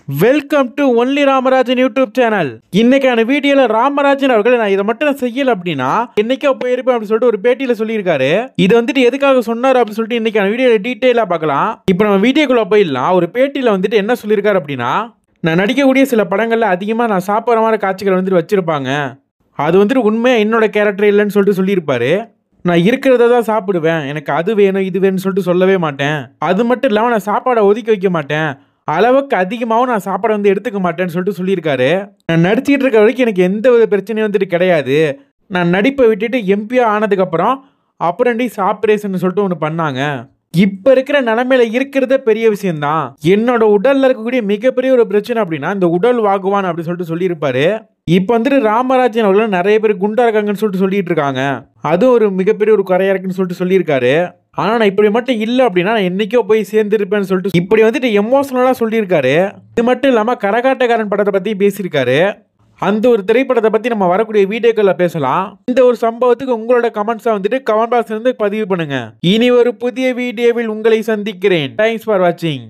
Welcome to only Ramarajan YouTube channel. இன்னைக்கான வீடியோல ராமராஜன் அவர்கள் நான் இதை மட்டும் நான் செய்யல அப்படின்னா என்னைக்கோ போயிருப்பேன் அப்படின்னு சொல்லிட்டு ஒரு பேட்டியில சொல்லியிருக்காரு. இது வந்துட்டு எதுக்காக சொன்னார் அப்படின்னு சொல்லிட்டு இன்னைக்கான வீடியோல டீட்டெயிலா பார்க்கலாம். இப்போ நம்ம வீடியோக்குள்ள போயிடலாம். ஒரு பேட்டியில வந்துட்டு என்ன சொல்லியிருக்காரு அப்படின்னா, நான் நடிக்கக்கூடிய சில படங்கள்ல அதிகமா நான் சாப்பிட்ற மாதிரி காட்சிகள் வந்துட்டு வச்சிருப்பாங்க. அது வந்துட்டு உண்மையா என்னோட கேரக்டர் இல்லைன்னு சொல்லிட்டு சொல்லியிருப்பாரு. நான் இருக்கிறத தான் சாப்பிடுவேன், எனக்கு அது வேணும் இது வேணும்னு சொல்லிட்டு சொல்லவே மாட்டேன். அது மட்டும் இல்லாமல் நான் சாப்பாடை ஒதுக்கி வைக்க மாட்டேன், அளவுக்கு அதிகமாகவும் நான் சாப்பாடை வந்து எடுத்துக்க மாட்டேன்னு சொல்லிட்டு சொல்லியிருக்காரு. நான் நடிச்சிட்டு இருக்க வரைக்கும் எனக்கு எந்த வித பிரச்சனையும் வந்துட்டு கிடையாது. நான் நடிப்பை விட்டுட்டு எம்பியா ஆனதுக்கப்புறம் அப்ரெண்டிஸ் ஆப்ரேஷன் சொல்லிட்டு ஒன்று பண்ணாங்க. இப்போ இருக்கிற நிலைமையில இருக்கிறதே பெரிய விஷயம்தான். என்னோட உடல்ல இருக்கக்கூடிய மிகப்பெரிய ஒரு பிரச்சனை அப்படின்னா இந்த உடல் வாகுவான் அப்படின்னு சொல்லிட்டு சொல்லியிருப்பாரு. இப்போ வந்துட்டு ராமராஜன் அவர்கள் நிறைய பேர் குண்டா இருக்காங்கன்னு சொல்லிட்டு சொல்லிட்டு இருக்காங்க. அது ஒரு மிகப்பெரிய ஒரு குறையா இருக்குன்னு சொல்லிட்டு சொல்லியிருக்காரு. ஆனா நான் இப்படி மட்டும் இல்லை அப்படின்னா நான் என்னைக்கோ போய் சேர்ந்துருப்பேன்னு சொல்லிட்டு இப்படி வந்துட்டு எமோஷனலா சொல்லியிருக்காரு. இது மட்டும் இல்லாம கரகாட்டக்காரன் படத்தை பத்தி பேசியிருக்காரு. அந்த ஒரு திரைப்படத்தை பத்தி நம்ம வரக்கூடிய வீடியோக்களை பேசலாம். இந்த ஒரு சம்பவத்துக்கு உங்களோட கமெண்ட்ஸை வந்துட்டு கமெண்ட் பாக்ஸ்ல இருந்து பதிவு பண்ணுங்க. இனி ஒரு புதிய வீடியோவில் உங்களை சந்திக்கிறேன். தேங்க்ஸ் ஃபார் வாட்சிங்.